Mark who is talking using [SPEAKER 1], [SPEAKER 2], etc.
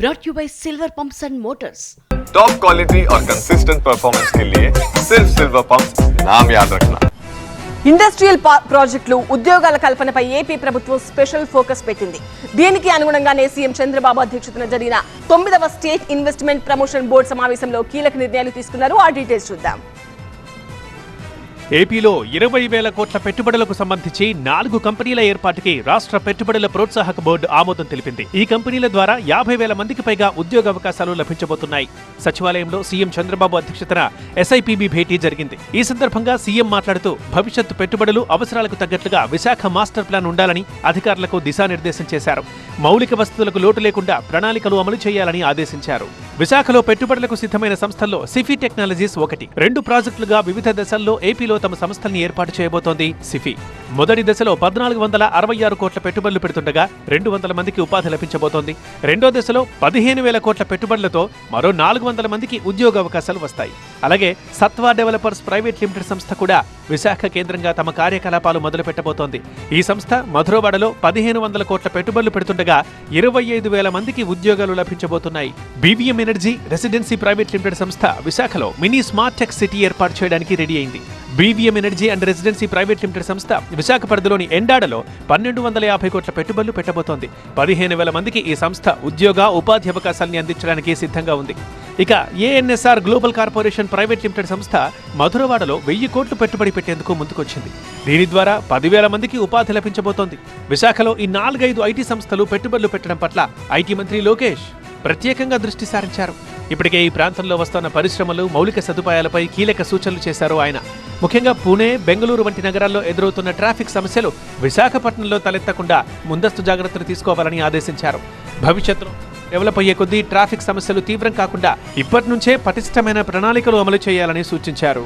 [SPEAKER 1] brought you by Silver Pumps and Motors.
[SPEAKER 2] Top quality और consistent performance के लिए सिर्फ सिल्वर पंप्स नाम याद रखना.
[SPEAKER 3] ఇండస్ట్రియల్ ప్రాజెక్టులు ఉద్యోగాల కల్పనపై ఏపీ ప్రభుత్వం స్పెషల్ ఫోకస్ పెట్టింది. దీనికి అనుగుణంగానే సీఎం చంద్రబాబు అధ్యక్షతన జరిగిన 9వ స్టేట్ ఇన్వెస్ట్మెంట్ ప్రమోషన్ బోర్డు సమావేశంలో కీలక నిర్ణయాలు తీసుకున్నారు. ఆ డీటెయిల్స్ చూద్దాం.
[SPEAKER 4] ఏపీలో 20,000 కోట్ల పెట్టుబడులకు సంబంధించి 4 కంపెనీల ఏర్పాటుకి రాష్ట్ర పెట్టుబడుల ప్రోత్సాహక బోర్డు ఆమోదం తెలిపింది. ఈ కంపెనీల ద్వారా 50,000 మందికి పైగా ఉద్యోగ అవకాశాలు లభించబోతున్నాయి. సచివాలయంలో సీఎం చంద్రబాబు అధ్యక్షతన ఎస్ఐపిబి భేటీ జరిగింది. ఈ సందర్భంగా సీఎం మాట్లాడుతూ భవిష్యత్తు పెట్టుబడులు అవసరాలకు తగ్గట్లుగా విశాఖ మాస్టర్ ప్లాన్ ఉండాలని అధికారులకు దిశానిర్దేశం చేశారు. మౌలిక వసతులకు లోటు లేకుండా ప్రణాళికలు అమలు చేయాలని ఆదేశించారు. విశాఖలో పెట్టుబడులకు సిద్ధమైన సంస్థల్లో సిఫీ టెక్నాలజీస్ ఒకటి. 2 ప్రాజెక్టులుగా వివిధ దశల్లో ఏపీలో తమ సంస్థల్ని ఏర్పాటు చేయబోతోంది సిఫీ. మొదటి దశలో 1466 కోట్ల పెట్టుబడులు పెడుతుండగా 200 మందికి ఉపాధి లభించబోతోంది. రెండో దశలో 15,000 కోట్ల పెట్టుబడులతో మరో 400 మందికి ఉద్యోగ అవకాశాలు వస్తాయి. అలాగే సత్వా డెవలపర్స్ ప్రైవేట్ లిమిటెడ్ సంస్థ కూడా విశాఖ కేంద్రంగా తమ కార్యకలాపాలు మొదలు పెట్టబోతోంది. ఈ సంస్థ మధురవాడలో 1,500 కోట్ల పెట్టుబడులు పెడుతుండగా 25,000 మందికి ఉద్యోగాలు లభించబోతున్నాయి. BVM energy residency private limited సంస్థ విశాఖలో మినీ స్మార్ట్ టెక్ సిటీ ఏర్పాటు చేయడానికి రెడీ అయింది. BVM energy and residency private limited సంస్థ విశాఖ పరిధిలోని ఎండాడలో 1,250 కోట్ల పెట్టుబడులు పెట్టబోతోంది. 15,000 మందికి ఈ సంస్థ ఉద్యోగ ఉపాధి అవకాశాలను అందించడానికి సిద్ధంగా ఉంది. ఇక ANSR global corporation private limited సంస్థ మధురవాడలో 1,000 కోట్లు పెట్టుబడి పెట్టేందుకు ముందుకొచ్చింది. దీని ద్వారా 10,000 మందికి ఉపాధి లభించబోతోంది. విశాఖలో ఈ 4-5 ఐటీ సంస్థలు పెట్టుబడులు పెట్టడం పట్ల ఐటీ మంత్రి లోకేష్ ప్రత్యేకంగా దృష్టి సారించారు. ఇప్పటికే ఈ ప్రాంతంలో వస్తున్న పరిశ్రమలు, మౌలిక సదుపాయాలపై కీలక సూచనలు చేశారు ఆయన. ముఖ్యంగా పూణే, బెంగళూరు వంటి నగరాల్లో ఎదురవుతున్న ట్రాఫిక్ సమస్యలు విశాఖపట్నంలో తలెత్తకుండా ముందస్తు జాగ్రత్తలు తీసుకోవాలని ఆదేశించారు. భవిష్యత్తులో డెవలప్ అయ్యే కొద్దీ ట్రాఫిక్ సమస్యలు తీవ్రం కాకుండా ఇప్పటి నుంచే పటిష్టమైన ప్రణాళికలు అమలు చేయాలని సూచించారు.